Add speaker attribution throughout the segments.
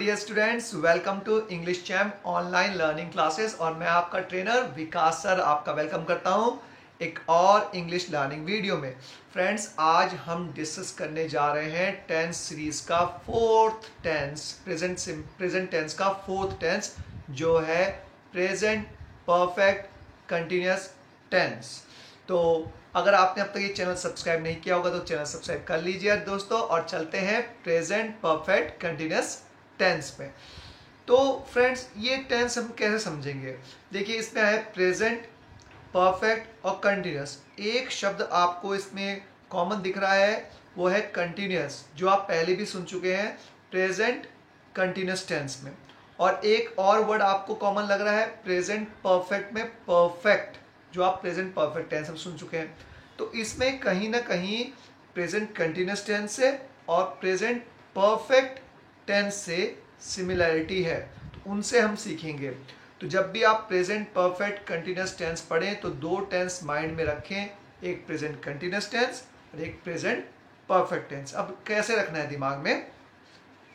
Speaker 1: Dear students, welcome to English champ online learning classes. और मैं आपका ट्रेनर विकास सर आपका वेलकम करता हूं एक और इंग्लिश लर्निंग वीडियो में। फ्रेंड्स, आज हम डिस्कस करने जा रहे हैं टेंस सीरीज का फोर्थ टेंस, प्रेजेंट टेंस का फोर्थ टेंस, जो है प्रेजेंट परफेक्ट कंटिन्यूअस टेंस। तो अगर आपने अब तक ये चैनल सब्सक्राइब नहीं किया होगा तो चैनल सब्सक्राइब कर लीजिए दोस्तों, और चलते हैं प्रेजेंट परफेक्ट कंटिन्यूअस टेंस में। तो फ्रेंड्स, ये टेंस हम कैसे समझेंगे? देखिए, इसमें है प्रेजेंट परफेक्ट और कंटिन्यूअस। एक शब्द आपको इसमें कॉमन दिख रहा है, वो है कंटिन्यूअस, जो आप पहले भी सुन चुके हैं प्रेजेंट कंटिन्यूअस टेंस में। और एक और वर्ड आपको कॉमन लग रहा है प्रेजेंट परफेक्ट में, परफेक्ट, जो आप प्रेजेंट परफेक्ट टेंस हम सुन चुके हैं। तो इसमें कहीं ना कहीं प्रेजेंट कंटिन्यूअस टेंस से और प्रेजेंट परफेक्ट टेंस से सिमिलैरिटी है, तो उनसे हम सीखेंगे। तो जब भी आप प्रेजेंट परफेक्ट कंटिन्यूअस टेंस पढ़ें तो दो टेंस माइंड में रखें, एक प्रेजेंट कंटिन्यूअस टेंस और एक प्रेजेंट परफेक्ट टेंस। अब कैसे रखना है दिमाग में?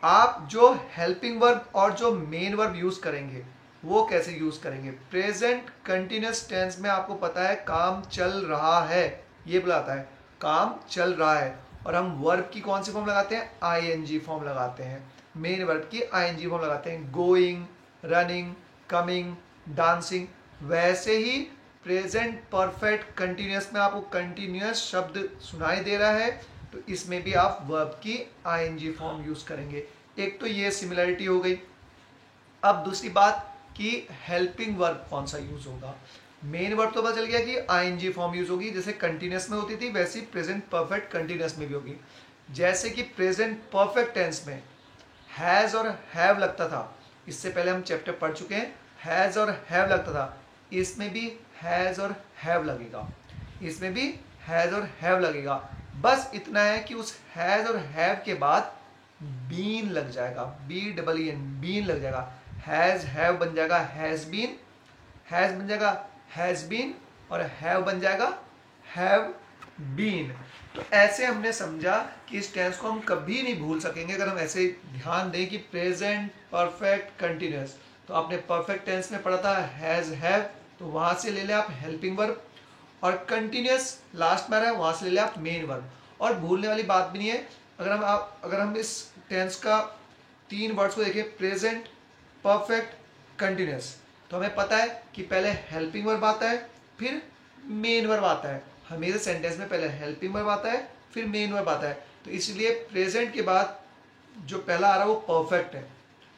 Speaker 1: आप जो हेल्पिंग वर्ब और जो मेन वर्ब यूज करेंगे वो कैसे यूज करेंगे? प्रेजेंट कंटिन्यूअस टेंस में आपको पता है काम चल रहा है, ये बुलाता है काम चल रहा है, और हम वर्ब की कौन सी फॉर्म लगाते हैं? आईएनजी फॉर्म लगाते हैं। मेन वर्ब की आईएनजी फॉर्म लगाते हैं, गोइंग, रनिंग, कमिंग, डांसिंग। वैसे ही प्रेजेंट परफेक्ट कंटिन्यूअस में आपको कंटिन्यूअस शब्द सुनाई दे रहा है, तो इसमें भी आप वर्ब की आईएनजी फॉर्म यूज करेंगे। एक तो ये सिमिलरिटी हो गई। अब दूसरी बात कि हेल्पिंग वर्ब कौन सा यूज होगा। मेन वर्ब तो पता चल गया कि आईएनजी फॉर्म यूज होगी, जैसे कंटिन्यूअस में होती थी वैसी प्रेजेंट परफेक्ट कंटिन्यूअस में भी होगी। जैसे कि प्रेजेंट परफेक्ट टेंस में हैज और हैव लगता था, इससे पहले हम चैप्टर पढ़ चुके हैं, हैज और हैव लगता था। इसमें भी हैज और हैव लगेगा, इसमें भी हैज और हैव लगेगा। बस इतना है कि उस हैज और हैव के बाद बीन लग जाएगा, BEEN, बीन लग जाएगा। हैज हैव बन जाएगा हैज बीन, हैज बन जाएगा हैज बीन, और हैव बन जाएगा हैव बीन। तो ऐसे हमने समझा कि इस टेंस को हम कभी नहीं भूल सकेंगे अगर हम ऐसे ध्यान दें कि प्रेजेंट परफेक्ट कंटिन्यूअस। तो आपने परफेक्ट टेंस में पढ़ा था हैज हैव, तो वहां से ले ले आप हेल्पिंग वर्ब, और कंटिन्यूअस लास्ट में आ रहा है वहां से ले ले आप मेन वर्ब। और भूलने वाली बात भी नहीं है। अगर हम इस टेंस का तीन वर्ड्स को देखें, प्रेजेंट परफेक्ट कंटिन्यूअस, तो हमें पता है कि पहले हेल्पिंग वर्ब आता है फिर मेन वर्ब आता है। हमेशा सेंटेंस में पहले हेल्पिंग वर्ब आता है फिर मेन वर्ब आता है। तो इसलिए प्रेजेंट के बाद जो पहला आ रहा है वो परफेक्ट है,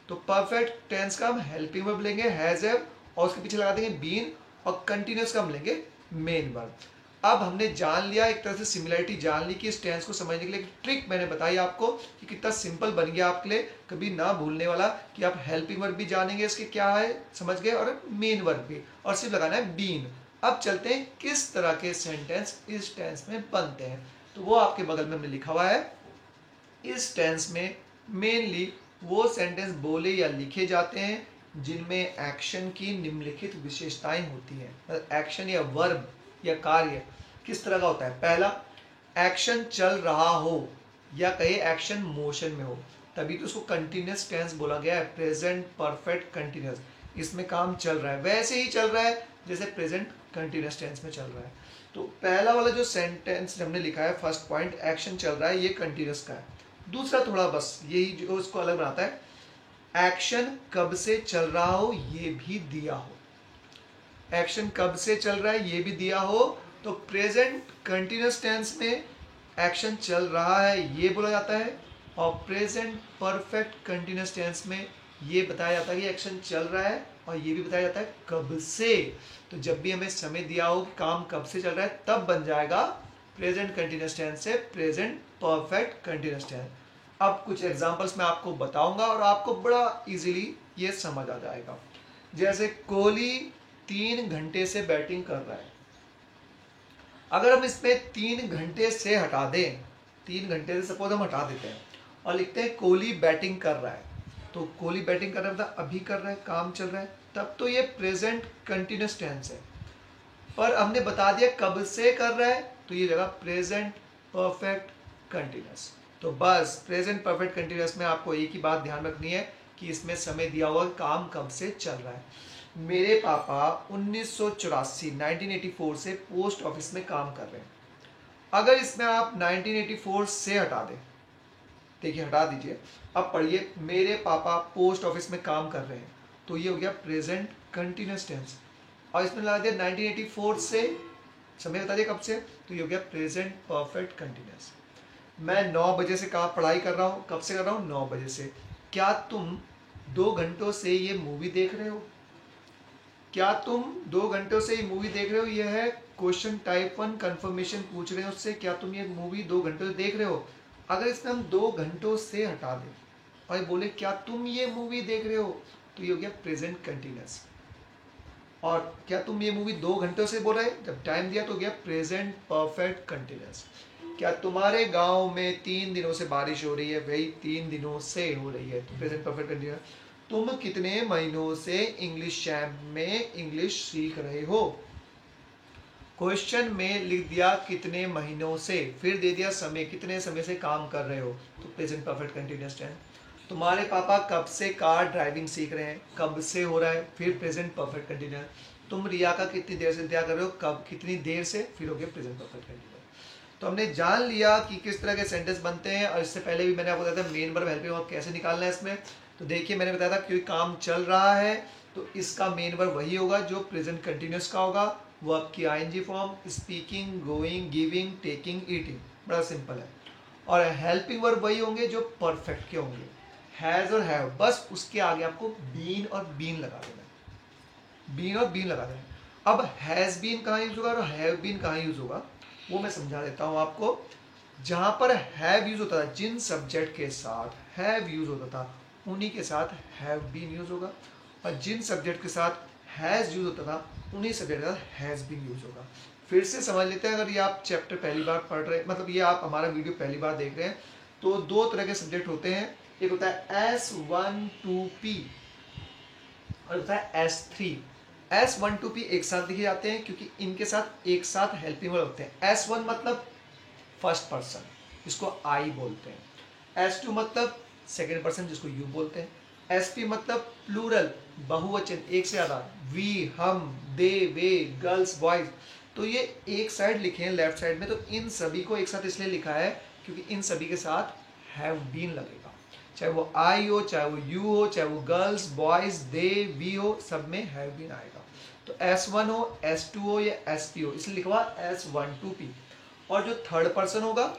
Speaker 1: तो परफेक्ट टेंस का हम हेल्पिंग वर्ब लेंगे हैज हैव, और उसके पीछे लगा देंगे बीन, और कंटिन्यूअस का हम लेंगे मेन वर्ब। अब हमने जान लिया, एक तरह से सिमिलरिटी जान ली कि इस टेंस को समझने के लिए ट्रिक मैंने बताई आपको कि कितना सिंपल बन गया आपके लिए, कभी ना भूलने वाला, कि आप हेल्पिंग वर्ब भी जानेंगे इसके क्या है समझ गए, और मेन वर्ब भी, और सिर्फ लगाना है बीन। अब चलते हैं किस तरह के सेंटेंस इस टेंस में बनते हैं, तो वो आपके बगल में हमने लिखा हुआ है। इस टेंस में मेनली वो सेंटेंस बोले या लिखे जाते हैं जिनमें एक्शन की निम्नलिखित विशेषताएं होती हैं। एक्शन या वर्ब या कार्य किस तरह का होता है? पहला, एक्शन चल रहा हो, या कहे एक्शन मोशन में हो, तभी तो उसको कंटिन्यूअस टेंस बोला गया है, प्रेजेंट परफेक्ट कंटिन्यूअस। इसमें काम चल रहा है, वैसे ही चल रहा है जैसे प्रेजेंट कंटिन्यूअस टेंस में चल रहा है। तो पहला वाला जो सेंटेंस हमने लिखा है, फर्स्ट पॉइंट, एक्शन चल रहा है, ये कंटिन्यूअस का है। दूसरा थोड़ा बस यही जो इसको अलग बनाता है, एक्शन कब से चल रहा हो ये भी दिया हो। एक्शन कब से चल रहा है ये भी दिया हो, तो प्रेजेंट कंटिन्यूअस टेंस में एक्शन चल रहा है ये बोला जाता है, और प्रेजेंट परफेक्ट कंटिन्यूअस टेंस में ये बताया जाता है कि एक्शन चल रहा है, और ये भी बताया जाता है कब से। तो जब भी हमें समय दिया हो कि काम कब से चल रहा है, तब बन जाएगा प्रेजेंट कंटिन्यूअस टेंस से प्रेजेंट परफेक्ट कंटिन्यूअस टेंस। अब कुछ एग्जांपल्स मैं आपको बताऊंगा और आपको बड़ा इजीली ये समझ आ जाएगा। जैसे कोहली 3 घंटे से बैटिंग कर रहा है। अगर हम इसमें 3 घंटे से हटा दें, 3 घंटे से सपोज हम हटा देते हैं और लिखते हैं कोहली बैटिंग कर रहा है, तो कोहली बैटिंग कर रहा है मतलब अभी कर रहा है, काम चल रहा है, तब तो ये प्रेजेंट कंटिन्यूअस टेंस है। पर हमने बता दिया कब से कर रहा है, तो ये जगह प्रेजेंट परफेक्ट कंटिन्यूअस। तो बस प्रेजेंट परफेक्ट कंटिन्यूअस में आपको एक ही बात ध्यान रखनी है कि इसमें समय दिया हुआ काम कब से चल रहा है। मेरे पापा 1984 से पोस्ट ऑफिस में काम कर रहे हैं। अगर इसमें आप 1984 से हटा दें, देखिए हटा दीजिए, अब पढ़िए मेरे पापा पोस्ट ऑफिस में काम कर रहे हैं, तो ये हो गया प्रेजेंट कंटिन्यूअस टेंस। और इसमें लगा दिया 1984 से, समय बता दिया कब से, तो ये हो गया प्रेजेंट परफेक्ट कंटिन्यूअस। मैं 9 बजे से कहाँ पढ़ाई कर रहा हूँ, कब से कर रहा हूँ, 9 बजे से। क्या तुम 2 घंटों से ये मूवी देख रहे हो, क्या तुम 2 घंटों से ये मूवी देख रहे हो, यह है क्वेश्चन टाइप 1, कंफर्मेशन पूछ रहे हैं उससे, क्या तुम ये मूवी 2 घंटों से देख रहे हो। अगर इसमें हम 2 घंटों से हटा दें और बोले क्या तुम ये मूवी देख रहे हो, तो ये हो गया प्रेजेंट कंटिन्यूअस। और क्या तुम ये मूवी 2 घंटों से बोल रहे हैं, जब टाइम दिया तो हो गया प्रेजेंट परफेक्ट कंटिन्यूअस। क्या तुम्हारे गांव में 3 दिनों से बारिश हो रही है, वही 3 दिनों से हो रही है, तो प्रेजेंट परफेक्ट कंटिन्यूअस। तुम कितने महीनों से इंग्लिश चैम्प में इंग्लिश सीख रहे हो, क्वेश्चन में लिख दिया कितने महीनों से, फिर दे दिया समय, कितने समय से काम कर रहे हो, तो प्रेजेंट परफेक्ट कंटिन्यूअस टेंस। तुम्हारे पापा कब से कार ड्राइविंग सीख रहे हैं, कब से हो रहा है, फिर प्रेजेंट परफेक्ट कंटिन्यूअस। तुम रिया का कितनी देर से इंतजार कर रहे हो, कब, कितनी देर से, फिर हो गया प्रेजेंट परफेक्ट कंटिन्यूअस। तो हमने जान लिया कि किस तरह के सेंटेंस बनते हैं, और इससे पहले भी मैंने आपको बताया था मेन वर्ब हेल्पिंग वर्ब कैसे निकालना है इसमें। तो देखिए मैंने बताया था क्योंकि काम चल रहा है तो इसका मेन वर्ब वही होगा जो प्रेजेंट कंटिन्यूअस का होगा, वर्ब की ING form, speaking, going, giving, taking, eating, बड़ा सिंपल है। और हेल्पिंग वर्ब वही होंगे जो परफेक्ट के होंगे, हैज और हैव, बस उसके आगे आपको बीन और बीन लगा देना है, बीन और बीन लगा देना है। अब हैज बीन कहाँ यूज होगा और हैव बीन कहाँ यूज होगा वो मैं समझा देता हूँ आपको। जहाँ पर हैव यूज होता था, जिन सब्जेक्ट के साथ हैव यूज होता था उन्हीं के साथ हैव बीन यूज होगा, और जिन सब्जेक्ट के साथ हैज यूज होता था उन्हीं सब्जेक्ट के साथ हैज बीन यूज होगा। फिर से समझ लेते हैं, अगर ये आप चैप्टर पहली बार पढ़ रहे हैं, मतलब ये आप हमारा वीडियो पहली बार देख रहे हैं, तो 2 तरह के सब्जेक्ट होते हैं, एक होता है S1-2P और होता है S3। S1-2P एक साथ लिखे जाते हैं क्योंकि इनके साथ एक साथ हेल्पिंग वर्ब होते हैं। S1 मतलब फर्स्ट पर्सन जिसको आई बोलते हैं, S2 मतलब सेकेंड पर्सन जिसको यू बोलते हैं, SP मतलब प्लूरल बहुवचन एक से ज्यादा, वी, हम, दे, वे, गर्ल्स, बॉयज। तो ये एक साइड लिखे हैं लेफ्ट साइड में, तो इन सभी को एक साथ इसलिए लिखा है क्योंकि इन सभी के साथ हैव बीन लगेगा, चाहे वो आई हो, चाहे वो यू हो, चाहे वो गर्ल्स, बॉयज, दे, वी हो, सब में हैव बीन आएगा। तो S1 हो, S2 हो या SP हो, इसलिए लिखा हुआ S1-2P। और जो थर्ड पर्सन होगा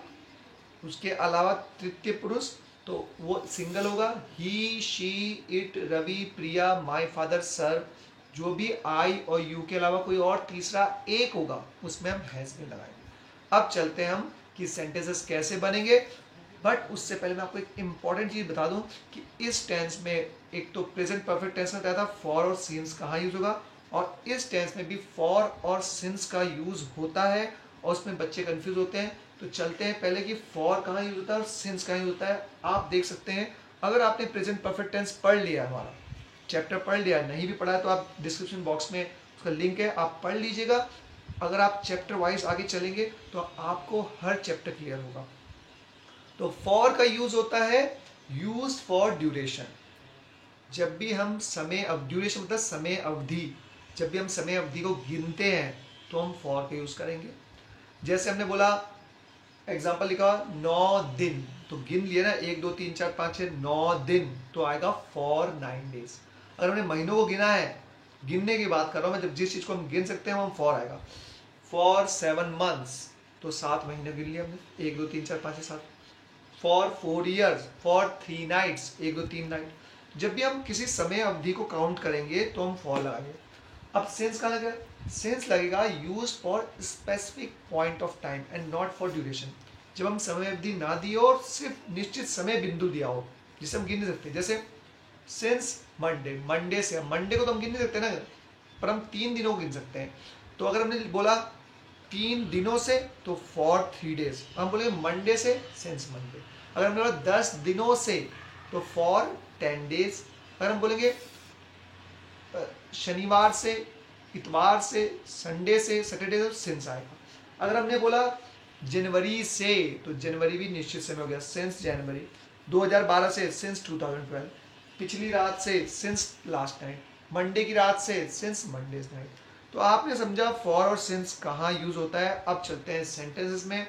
Speaker 1: उसके अलावा तृतीय पुरुष, तो वो सिंगल होगा, he, she, it, Ravi, Priya, my father, sir. जो भी आई और यू के अलावा कोई और तीसरा एक होगा उसमें हम हैज बीन लगाएंगे। अब चलते हैं हम कि सेंटेंसेस कैसे बनेंगे, बट उससे पहले मैं आपको एक इंपॉर्टेंट चीज बता दूं कि इस टेंस में एक तो प्रेजेंट परफेक्ट टेंस में बताया था फॉर और सिंस कहाँ यूज होगा, और इस टेंस में भी फॉर और सिंस का यूज होता है, और उसमें बच्चे कंफ्यूज होते हैं। तो चलते हैं पहले कि फॉर कहाँ यूज होता है और सिंस कहाँ यूज होता है। आप देख सकते हैं, अगर आपने प्रेजेंट परफेक्ट टेंस पढ़ लिया, हमारा चैप्टर पढ़ लिया, नहीं भी पढ़ा है तो आप डिस्क्रिप्शन बॉक्स में उसका लिंक है, आप पढ़ लीजिएगा। अगर आप चैप्टर वाइज आगे चलेंगे तो आपको हर चैप्टर क्लियर होगा। तो फॉर का यूज होता है यूज फॉर ड्यूरेशन, जब भी हम समय ड्यूरेशन मतलब समय अवधि, जब भी हम समय अवधि को गिनते हैं तो हम फॉर का यूज करेंगे। जैसे हमने बोला, एग्जाम्पल लिखा 9 दिन, तो गिन लिया ना 1 2 3 4 5 6 9 दिन, तो आएगा फॉर 9 डेज। अगर हमने महीनों को गिना है, गिनने की बात कर रहा हूँ मैं, जब जिस चीज को हम गिन सकते हैं हम फॉर आएगा। फॉर 7 मंथ्स, तो 7 महीने गिन लिया हमने, 1 2 3 4 5 6 7। For 4 years, for 3 nights, 1 2 3 night. जब भी हम किसी समय अवधि को काउंट करेंगे तो हम फॉर लगाएंगे। अब सेंस कहाँ लगेगा, सेंस लगेगा use for specific point of time and not for duration. जब हम समय अवधि ना दी हो और सिर्फ निश्चित समय बिंदु दिया हो जिसे हम गिन नहीं सकते। जैसे सिंस मंडे, मंडे से, मंडे को तो हम गिन नहीं सकते ना, पर हम 3 दिनों को गिन सकते हैं। तो अगर हमने बोला 3 दिनों से तो फॉर 3 डेज, हम बोलेंगे मंडे से सिंस मंडे। अगर हमने बोला 10 दिनों से तो फॉर 10 डेज। अगर हम बोलेंगे शनिवार से, इतवार से, संडे से, सैटरडे से, सिंस आएगा। अगर हमने बोला जनवरी से, तो जनवरी भी निश्चित समय हो गया, सिंस जनवरी। 2012 से, सिंस 2012। पिछली रात से, सिंस लास्ट नाइट, मंडे की रात से, सिंस मंडेज नाइट। तो आपने समझा फॉर और सिंस कहाँ यूज होता है। अब चलते हैं सेंटेंसेस में।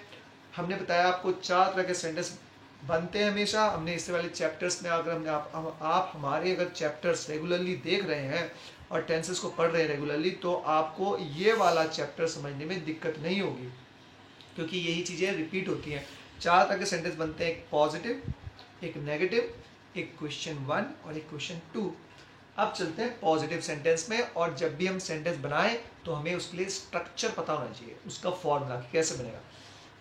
Speaker 1: हमने बताया आपको 4 तरह के सेंटेंस बनते हैं हमेशा। हमने इससे वाले चैप्टर्स में, अगर हमने आप हमारे अगर चैप्टर्स रेगुलरली देख रहे हैं और टेंसेस को पढ़ रहे हैं रेगुलरली, तो आपको ये वाला चैप्टर समझने में दिक्कत नहीं होगी, क्योंकि यही चीज़ें रिपीट होती हैं। 4 तरह के सेंटेंस बनते हैं, एक पॉजिटिव, एक नेगेटिव, एक क्वेश्चन 1 और एक क्वेश्चन 2। अब चलते हैं पॉजिटिव सेंटेंस में। और जब भी हम सेंटेंस बनाएं तो हमें उसके लिए स्ट्रक्चर पता होना चाहिए, उसका फॉर्मूला कैसे बनेगा।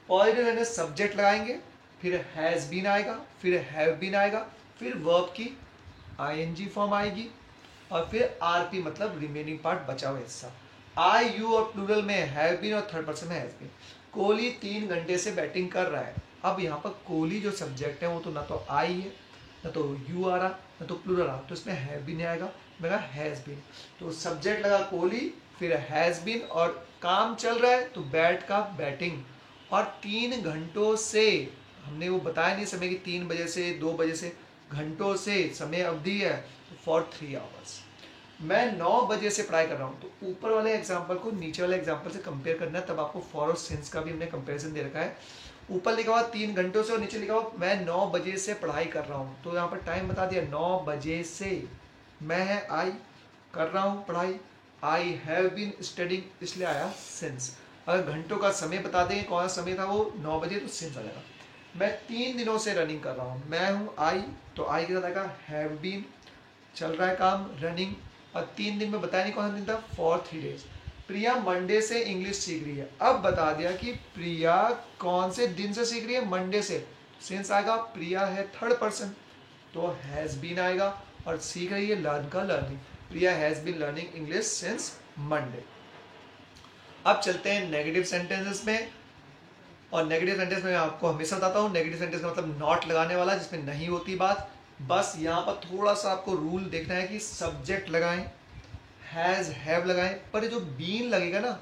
Speaker 1: पॉजिटिव सेंटेंस सब्जेक्ट लगाएंगे, फिर हैज बीन आएगा, फिर हैव बीन आएगा, फिर वर्ब की आईएनजी फॉर्म आएगी, और फिर आरपी मतलब रिमेनिंग पार्ट, बचा हुआ हिस्सा। आई, यू और प्लूरल में हैव बीन और थर्ड पर्सन में हैज बीन। कोहली 3 घंटे से बैटिंग कर रहा है। अब यहाँ पर कोहली जो सब्जेक्ट है वो तो ना तो आई है, ना तो यू आ रहा, ना तो प्लूरल आ रहा, तो इसमें हैव बीन आएगा, मेरा हैज बीन। तो सब्जेक्ट लगा कोहली, फिर हैज बीन, और काम चल रहा है तो बैट का बैटिंग। और 3 घंटों से, हमने वो बताया नहीं समय कि 3 बजे से 2 बजे से, घंटों से समय अवधि है, तो फॉर 3 आवर्स। मैं 9 बजे से पढ़ाई कर रहा हूँ। तो ऊपर वाले एग्जाम्पल को नीचे वाले एग्जाम्पल से कंपेयर करना है, तब आपको फॉर और सिंस का भी हमने कंपेरिजन दे रखा है। ऊपर लिखा हुआ 3 घंटों से और नीचे लिखा हुआ मैं 9 बजे से पढ़ाई कर रहा हूँ। तो यहाँ पर टाइम बता दिया 9 बजे से। मैं है आई, कर रहा हूँ पढ़ाई, आई हैव बीन स्टडिंग, इसलिए आया सिंस। अगर घंटों का समय बता देंगे कौन सा समय था वो 9 बजे, तो सिंस आ जाएगा। मैं 3 दिनों से रनिंग कर रहा हूँ। मैं हूँ आई, तो आई के साथ आएगा हैव बीन, चल रहा है काम, रनिंग। और 3 दिन में बताया नहीं कौन सा दिन था, फॉर 3 डेज। प्रिया मंडे से इंग्लिश सीख रही है। अब बता दिया कि प्रिया कौन से दिन से सीख रही है, मंडे से। सिंस आएगा, प्रिया है थर्ड पर्सन, तो हैज बीन आएगा, और सीख रही है लर्न का learning. Priya has been learning English since Monday. अब चलते हैं नेगेटिव सेंटेंसेस में। और नेगेटिव सेंटेंस में आपको हमेशा बताता हूँ, नेगेटिव सेंटेंस का मतलब नॉट लगाने वाला, जिसमें नहीं होती बात। बस यहाँ पर थोड़ा सा आपको रूल देखना है कि सब्जेक्ट लगाएं, हैज हैव लगाएं, पर जो बीन लगेगा ना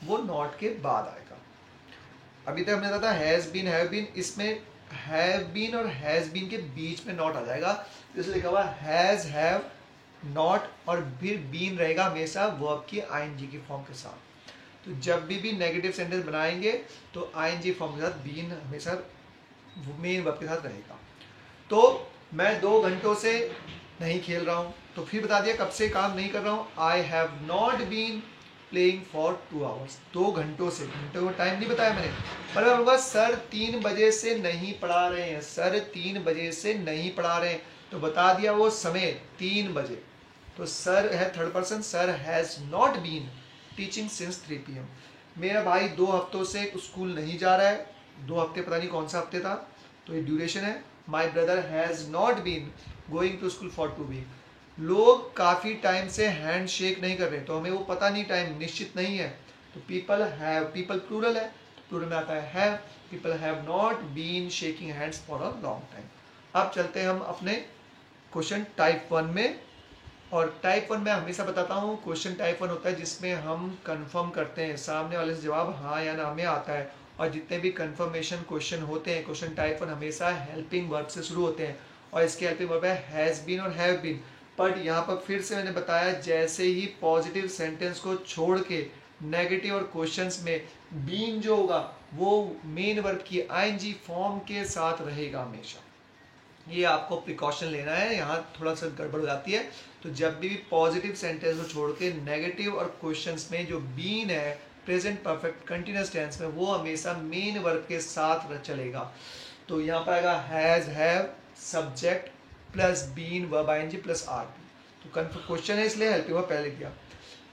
Speaker 1: वो नॉट के बाद आएगा। अभी तक हमने बताया हैज बीन हैव बीन, इसमें हैव बीन और हैज बीन के बीच में नॉट आ जाएगा, इसलिए लिखा हुआ हैज हैव नॉट, और फिर बीन रहेगा हमेशा वर्ब की आईएनजी की फॉर्म के साथ। तो जब भी नेगेटिव सेंटेंस बनाएंगे तो आईएनजी फॉर्म के साथ बीन हमेशा मेन वर्ब के साथ रहेगा। तो मैं 2 घंटों से नहीं खेल रहा हूँ, तो फिर बता दिया कब से काम नहीं कर रहा हूँ। I have not been playing for 2 hours, 2 घंटों से, घंटों का टाइम नहीं बताया मैंने। पर मैं बोलूँगा सर 3 बजे से नहीं पढ़ा रहे हैं, सर 3 बजे से नहीं पढ़ा रहे हैं, तो बता दिया वो समय 3 बजे। तो सर है third person, sir has not been teaching since 3 PM। मेरा भाई 2 हफ्तों से स्कूल नहीं जा रहा है, 2 हफ्ते पता नहीं कौन सा हफ्ते था, तो ये ड्यूरेशन है। My brother has not been going to school for 2 week. लोग काफ़ी टाइम से हैंड शेक नहीं कर रहे, तो हमें वो पता नहीं, टाइम निश्चित नहीं है। तो पीपल हैव, पीपल प्लूरल है, प्लूरल में आता है have. People have not been shaking hands for a long time. अब चलते हैं हम अपने क्वेश्चन टाइप 1 में। और टाइप 1 में हमेशा बताता हूँ, क्वेश्चन टाइप 1 होता है जिसमें हम कंफर्म करते हैं, सामने वाले से जवाब हाँ या ना में आता है। और जितने भी कंफर्मेशन क्वेश्चन होते हैं क्वेश्चन टाइप 1 हमेशा हेल्पिंग वर्ब से शुरू होते हैं, और इसके हेल्पिंग वर्ब है हैज़ बीन और हैव बीन। बट यहाँ पर फिर से मैंने बताया, जैसे ही पॉजिटिव सेंटेंस को छोड़ के नेगेटिव और क्वेश्चंस में बीन जो होगा वो मेन वर्ब की आईएनजी फॉर्म के साथ रहेगा हमेशा। ये आपको प्रिकॉशन लेना है, यहाँ थोड़ा सा गड़बड़ हो जाती है। तो जब भी पॉजिटिव सेंटेंस को छोड़ के नेगेटिव और क्वेश्चंस में जो बीन है प्रेजेंट परफेक्ट कंटिन्यूअस टेंस में, वो हमेशा मेन वर्ब के साथ चलेगा। तो यहाँ पर आएगा has have subject plus been verb ING plus RP. तो क्वेश्चन है इसलिए हेल्पिंग वर्ब पहले दिया।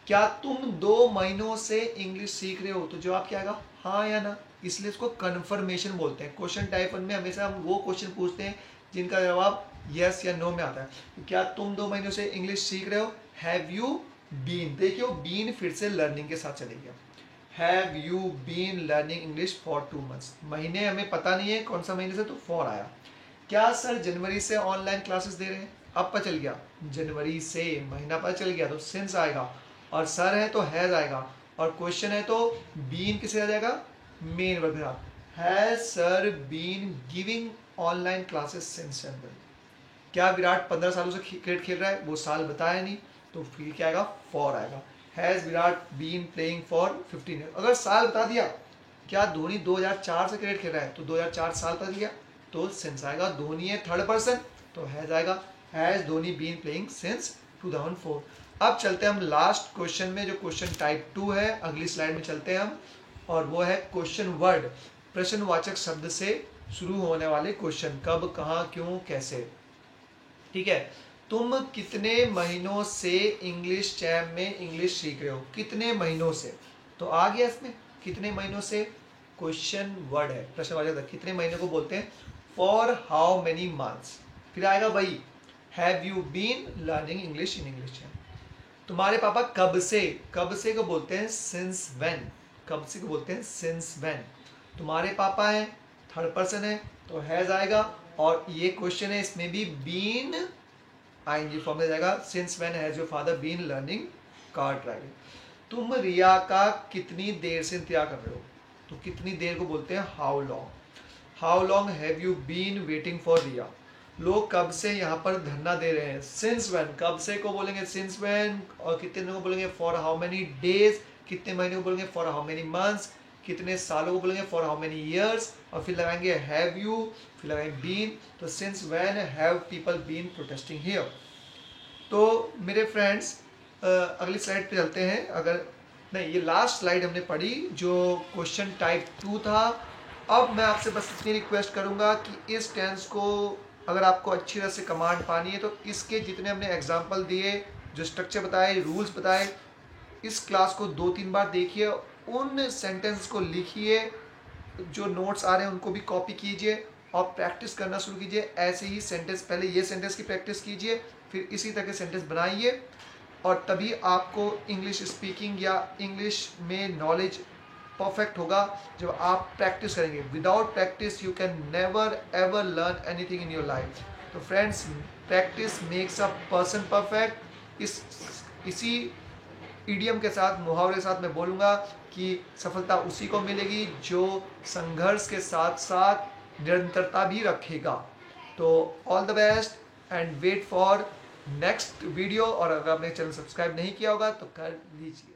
Speaker 1: क्या तुम 2 महीनों से इंग्लिश सीख रहे हो, तो जवाब क्या आएगा, हाँ या ना, इसलिए इसको कन्फर्मेशन बोलते हैं। क्वेश्चन टाइप 1 में हमेशा हम वो क्वेश्चन पूछते हैं जिनका जवाब यस या नो में आता है। तो क्या तुम 2 महीनों से इंग्लिश सीख रहे हो, हैव यू बीन, देखियो बीन फिर से लर्निंग के साथ चलेगा। Have you been learning English for 2 months, महीने हमें पता नहीं है कौन सा महीने से, तो फॉर आया। क्या सर जनवरी से ऑनलाइन क्लासेस दे रहे हैं, अब पता चल गया, जनवरी से महीना पता चल गया, तो सिंस आएगा, और सर है तो हैज आएगा, और क्वेश्चन है तो बीन किसे आ जाएगा, मेन वर्ब के साथ। Has sir been giving online classes since January. क्या विराट 15 सालों से क्रिकेट खेल रहा है, वो साल बताया नहीं, तो फिर क्या आएगा, फॉर आएगा। Has Virat been playing for 15 year, अगर साल बता दिया, क्या धोनी 2004 से क्रिकेट खेल रहा है, तो 2004 साल बता दिया, तो सिंस आएगा। धोनी है थर्ड पर्सन, तो हैज़ आएगा। Has Dhoni been playing since 2004। अब चलते हैं हम लास्ट क्वेश्चन में, जो क्वेश्चन टाइप 2 है। अगली स्लाइड में चलते हैं हम, और वो है क्वेश्चन वर्ड, प्रश्नवाचक शब्द से शुरू होने वाले क्वेश्चन। कब, कहाँ, क्यों, कैसे। ठीक है, तुम कितने महीनों से इंग्लिश चैम में इंग्लिश सीख रहे हो, कितने महीनों से, तो आ गया इसमें कितने महीनों से। क्वेश्चन वर्ड है, प्रश्नवाचक, कितने महीने को बोलते हैं, फॉर हाउ मेनी मंथ्स। फिर आएगा वही, have you been learning English in English champ. तुम्हारे पापा कब से, कब से को बोलते हैं सिंस व्हेन, कब से को बोलते हैं सिंस व्हेन। तुम्हारे पापा हैं, थर्ड पर्सन है, तो हैज आएगा। और ये क्वेश्चन है, इसमें भी बीन आएंगे फॉर्म में जाएगा, since when has your father been learning car driving. तुम रिया का कितनी देर से इंतजार कर रहे हो, तो कितनी देर को बोलते हैं how long. How long have you been waiting for Riya. लोग कब से यहाँ पर धरना दे रहे हैं, सिंस व्हेन, कब से को बोलेंगे सिंस व्हेन, और कितने दिनों को बोलेंगे फॉर हाउ मेनी डेज, कितने महीने को बोलेंगे फॉर हाउ मेनी मंथ्स, कितने सालों को बोलेंगे फॉर हाउ मेनी ईयर्स, और फिर लगाएंगे हैव यू, फिर लगाएंगे बीन, तो since when have people been protesting here. तो मेरे फ्रेंड्स अगली स्लाइड पे चलते हैं। अगर नहीं, ये लास्ट स्लाइड हमने पढ़ी जो क्वेश्चन टाइप 2 था। अब मैं आपसे बस इतनी रिक्वेस्ट करूंगा कि इस टेंस को अगर आपको अच्छी तरह से कमांड पानी है, तो इसके जितने हमने एग्जाम्पल दिए, जो स्ट्रक्चर बताए, रूल्स बताए, इस क्लास को 2-3 बार देखिए, उन सेंटेंस को लिखिए, जो नोट्स आ रहे हैं उनको भी कॉपी कीजिए और प्रैक्टिस करना शुरू कीजिए। ऐसे ही सेंटेंस, पहले ये सेंटेंस की प्रैक्टिस कीजिए, फिर इसी तरह के सेंटेंस बनाइए, और तभी आपको इंग्लिश स्पीकिंग या इंग्लिश में नॉलेज परफेक्ट होगा जब आप प्रैक्टिस करेंगे। Without practice you can never ever learn anything in your life. तो friends, practice makes a person perfect. इसी इडियम के साथ, मुहावरे के साथ मैं बोलूँगा कि सफलता उसी को मिलेगी जो संघर्ष के साथ साथ निरंतरता भी रखेगा। तो all the best and wait for next video. और अगर आपने चैनल सब्सक्राइब नहीं किया होगा तो कर लीजिए।